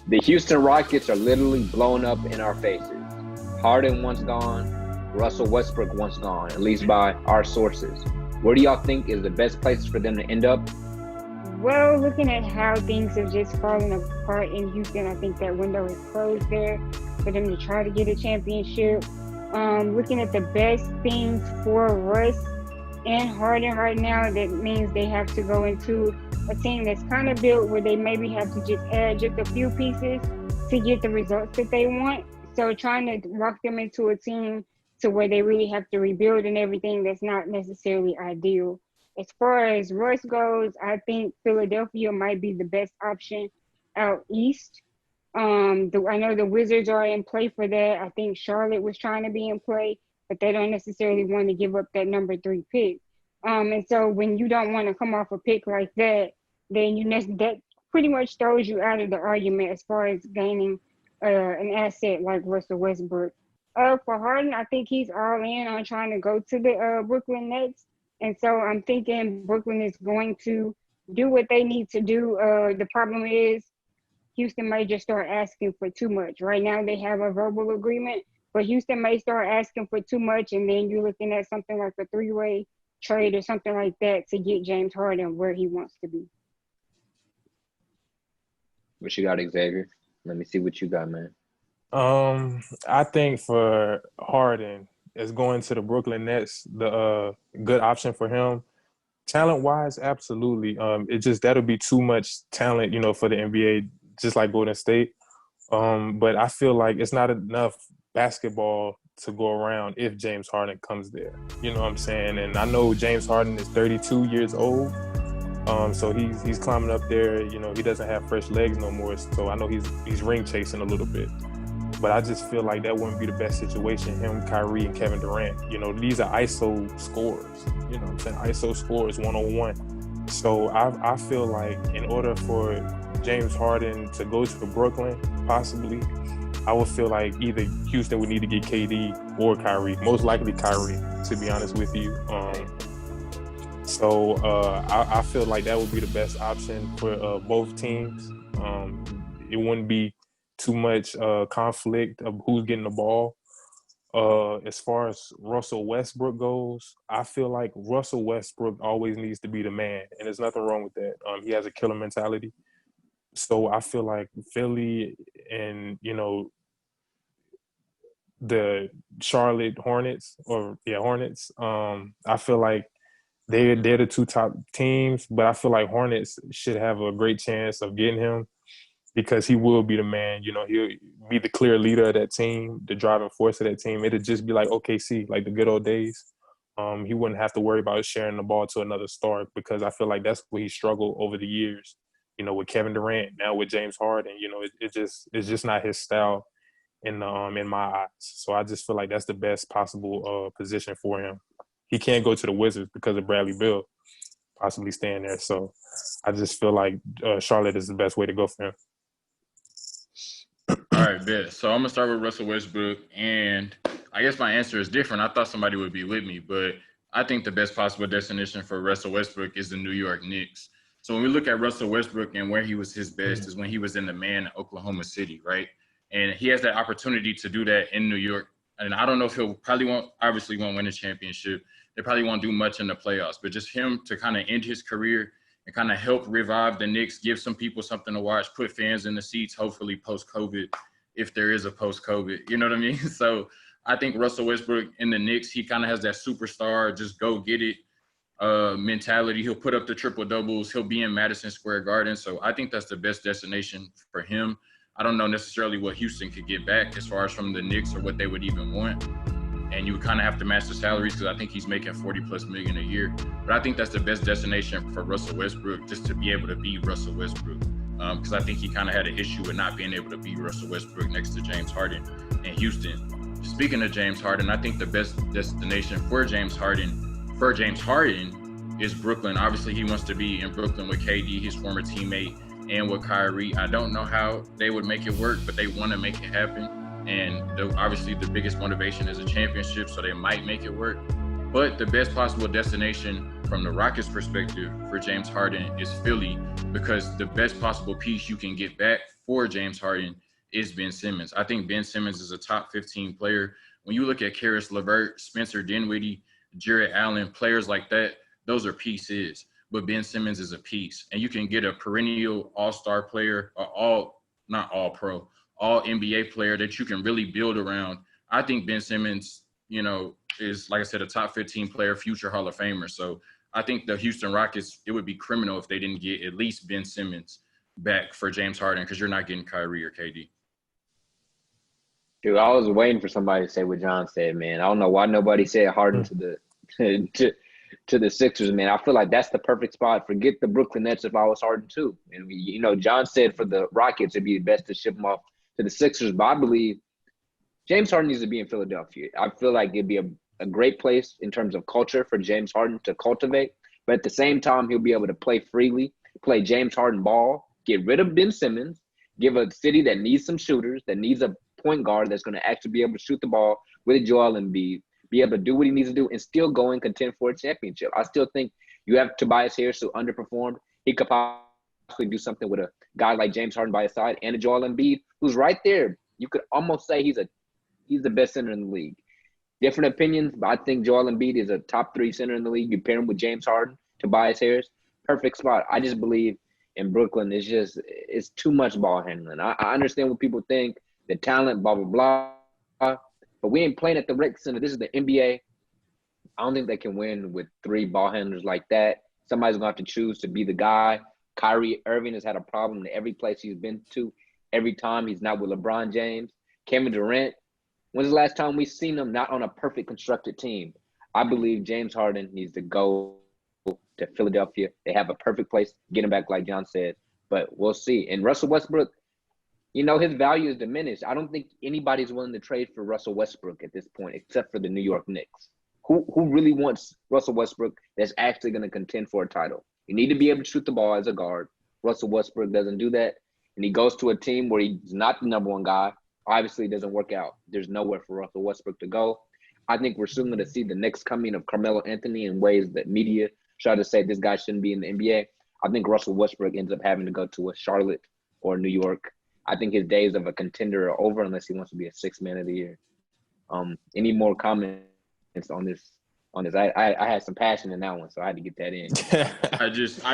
The Houston Rockets are literally blown up in our faces. Harden once gone, Russell Westbrook once gone, at least by our sources. Where do y'all think is the best place for them to end up? Well, looking at how things have just fallen apart in Houston, I think that window is closed there for them to try to get a championship. Looking at the best things for Russ and Harden right now, that means they have to go into a team that's kind of built where they maybe have to just add just a few pieces to get the results that they want. So trying to rock them into a team to where they really have to rebuild and everything, that's not necessarily ideal. As far as Russ goes, I think Philadelphia might be the best option out east. I know the Wizards are in play for that. I think Charlotte was trying to be in play, but they don't necessarily want to give up that number 3 pick. And so when you don't want to come off a pick like that, then that pretty much throws you out of the argument as far as gaining an asset like Russell Westbrook. For Harden, I think he's all in on trying to go to the Brooklyn Nets. And so I'm thinking Brooklyn is going to do what they need to do. The problem is Houston might just start asking for too much. Right now they have a verbal agreement, but Houston may start asking for too much, and then you're looking at something like a 3-way trade or something like that to get James Harden where he wants to be. What you got, Xavier? Let me see what you got, man. I think for Harden, is going to the Brooklyn Nets the good option for him. Talent-wise, absolutely. That'll be too much talent, for the NBA, just like Golden State. But I feel like it's not enough basketball to go around if James Harden comes there. You know what I'm saying? And I know James Harden is 32 years old. So he's climbing up there. He doesn't have fresh legs no more. So I know he's ring chasing a little bit. But I just feel like that wouldn't be the best situation, him, Kyrie, and Kevin Durant. These are ISO scorers. You know what I'm saying? ISO scorers 101. So I feel like in order for James Harden to go to Brooklyn, possibly, I would feel like either Houston would need to get KD or Kyrie. Most likely Kyrie, to be honest with you. So I feel like that would be the best option for both teams. It wouldn't be too much conflict of who's getting the ball. As far as Russell Westbrook goes, I feel like Russell Westbrook always needs to be the man, and there's nothing wrong with that. He has a killer mentality. So I feel like Philly and, the Charlotte Hornets, I feel like they're the 2 top teams, but I feel like Hornets should have a great chance of getting him, because he will be the man. He'll be the clear leader of that team, the driving force of that team. It'll just be like OKC, like the good old days. He wouldn't have to worry about sharing the ball to another star, because I feel like that's where he struggled over the years. With Kevin Durant, now with James Harden, it's just not his style in my eyes. So I just feel like that's the best possible position for him. He can't go to the Wizards because of Bradley Beal possibly staying there. So I just feel like Charlotte is the best way to go for him. All right, bet. So I'm going to start with Russell Westbrook, and I guess my answer is different. I thought somebody would be with me, but I think the best possible destination for Russell Westbrook is the New York Knicks. So when we look at Russell Westbrook and where he was his best is when he was in the man Oklahoma City, right? And he has that opportunity to do that in New York. And I don't know if obviously won't win a championship. They probably won't do much in the playoffs, but just him to kind of end his career and kind of help revive the Knicks, give some people something to watch, put fans in the seats, hopefully post-COVID, if there is a post-COVID, you know what I mean? So I think Russell Westbrook in the Knicks, he kind of has that superstar, just go get it mentality. He'll put up the triple doubles. He'll be in Madison Square Garden. So I think that's the best destination for him. I don't know necessarily what Houston could get back as far as from the Knicks or what they would even want. And you would kind of have to match the salaries, because I think he's making $40+ million a year. But I think that's the best destination for Russell Westbrook, just to be able to be Russell Westbrook. Because I think he kind of had an issue with not being able to be Russell Westbrook next to James Harden in Houston. Speaking of James Harden, I think the best destination for James Harden is Brooklyn. Obviously, he wants to be in Brooklyn with KD, his former teammate, and with Kyrie. I don't know how they would make it work, but they want to make it happen. And obviously the biggest motivation is a championship, so they might make it work. But the best possible destination from the Rockets' perspective for James Harden is Philly, because the best possible piece you can get back for James Harden is Ben Simmons. I think Ben Simmons is a top 15 player. When you look at Karis LeVert, Spencer Dinwiddie, Jarrett Allen, players like that, those are pieces. But Ben Simmons is a piece. And you can get a perennial all-star player, or not all-pro, all NBA player that you can really build around. I think Ben Simmons, is, like I said, a top 15 player, future Hall of Famer. So I think the Houston Rockets, it would be criminal if they didn't get at least Ben Simmons back for James Harden, because you're not getting Kyrie or KD. Dude, I was waiting for somebody to say what John said, man. I don't know why nobody said Harden to the Sixers, man. I feel like that's the perfect spot. Forget the Brooklyn Nets if I was Harden too. And John said for the Rockets it'd be best to ship him off to the Sixers, but I believe James Harden needs to be in Philadelphia. I feel like it'd be a great place in terms of culture for James Harden to cultivate, but at the same time he'll be able to play freely, play James Harden ball, get rid of Ben Simmons, give a city that needs some shooters, that needs a point guard that's going to actually be able to shoot the ball with Joel Embiid, be able to do what he needs to do, and still go and contend for a championship. I still think you have Tobias Harris, who underperformed. He could possibly do something with a guy like James Harden by his side, and a Joel Embiid, who's right there. You could almost say he's the best center in the league. Different opinions, but I think Joel Embiid is a top 3 center in the league. You pair him with James Harden, Tobias Harris, perfect spot. I just believe in Brooklyn, it's too much ball handling. I understand what people think, the talent, blah, blah, blah. But we ain't playing at the rec center. This is the NBA. I don't think they can win with 3 ball handlers like that. Somebody's going to have to choose to be the guy. Kyrie Irving has had a problem in every place he's been to. Every time he's not with LeBron James. Kevin Durant, when's the last time we've seen him not on a perfect constructed team? I believe James Harden needs to go to Philadelphia. They have a perfect place to get him back, like John said. But we'll see. And Russell Westbrook, his value is diminished. I don't think anybody's willing to trade for Russell Westbrook at this point, except for the New York Knicks. Who really wants Russell Westbrook that's actually going to contend for a title? You need to be able to shoot the ball as a guard. Russell Westbrook doesn't do that. And he goes to a team where he's not the number 1 guy. Obviously, it doesn't work out. There's nowhere for Russell Westbrook to go. I think we're soon going to see the next coming of Carmelo Anthony in ways that media try to say this guy shouldn't be in the NBA. I think Russell Westbrook ends up having to go to a Charlotte or New York. I think his days of a contender are over unless he wants to be a 6th man of the year. Any more comments on this? I had some passion in that one, so I had to get that in. I just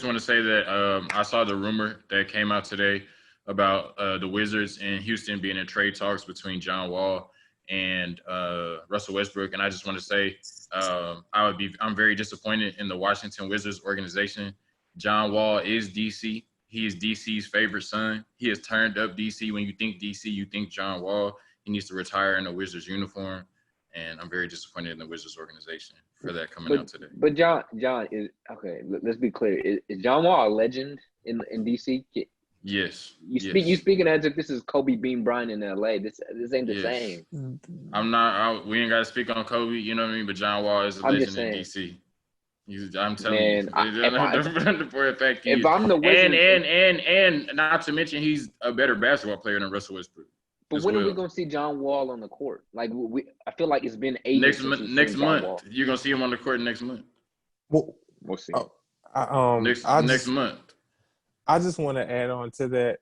want to say that I saw the rumor that came out today about the Wizards and Houston being in trade talks between John Wall and Russell Westbrook, and I just want to say I'm very disappointed in the Washington Wizards organization. John Wall is DC. He is DC's favorite son. He has turned up DC. When you think DC, you think John Wall. He needs to retire in a Wizards uniform. And I'm very disappointed in the Wizards organization for that coming out today. But John is okay. Let's be clear. Is John Wall a legend in DC? Yes. You speaking as if this is Kobe Bean Bryant in LA. This ain't the same. We ain't got to speak on Kobe. You know what I mean? But John Wall is a legend in DC. I'm telling you, for a fact. If I'm the Wizards, and not to mention, he's a better basketball player than Russell Westbrook. But when are we gonna see John Wall on the court? Like I feel like it's been ages. Next month, you're gonna see him on the court next month. We'll see. Next month. I just want to add on to that,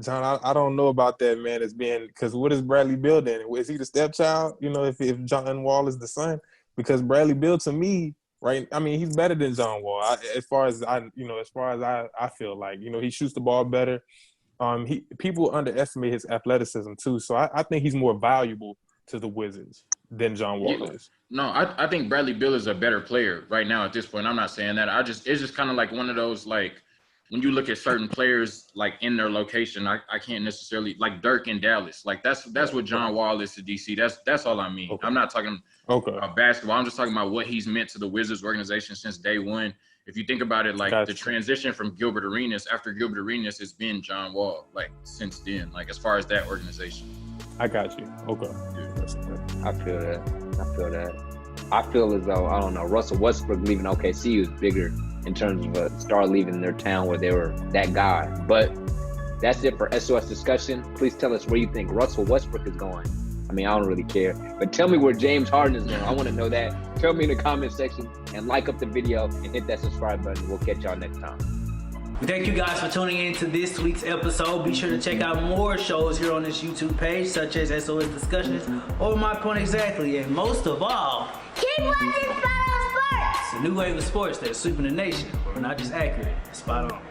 John. I don't know about that, man. It's being because what is Bradley Beal then? Is he the stepchild? If John Wall is the son, because Bradley Beal to me. Right, I mean he's better than John Wall. As far as I feel like he shoots the ball better. People underestimate his athleticism too, so I think he's more valuable to the Wizards than John Wall is. No, I think Bradley Beal is a better player right now at this point. I'm not saying that. It's just kind of like one of those like when you look at certain players like in their location, I can't necessarily like Dirk in Dallas. Like that's what John Wall is to DC. That's all I mean. Okay. I'm not talking about basketball. I'm just talking about what he's meant to the Wizards organization since day one. If you think about it, like the transition from Gilbert Arenas, after Gilbert Arenas, has been John Wall, like since then, like as far as that organization. I got you. Okay. I feel that. I feel as though, I don't know, Russell Westbrook leaving OKC was bigger in terms of a star leaving their town where they were that guy. But that's it for SOS discussion. Please tell us where you think Russell Westbrook is going. I mean, I don't really care. But tell me where James Harden is going. I want to know that. Tell me in the comment section and like up the video and hit that subscribe button. We'll catch y'all next time. We thank you guys for tuning in to this week's episode. Be sure to check out more shows here on this YouTube page, such as SOS Discussions or My Point Exactly. And most of all, keep watching Spot On Sports! it's a new wave of sports that's sweeping the nation. We're not just accurate, it's spot on.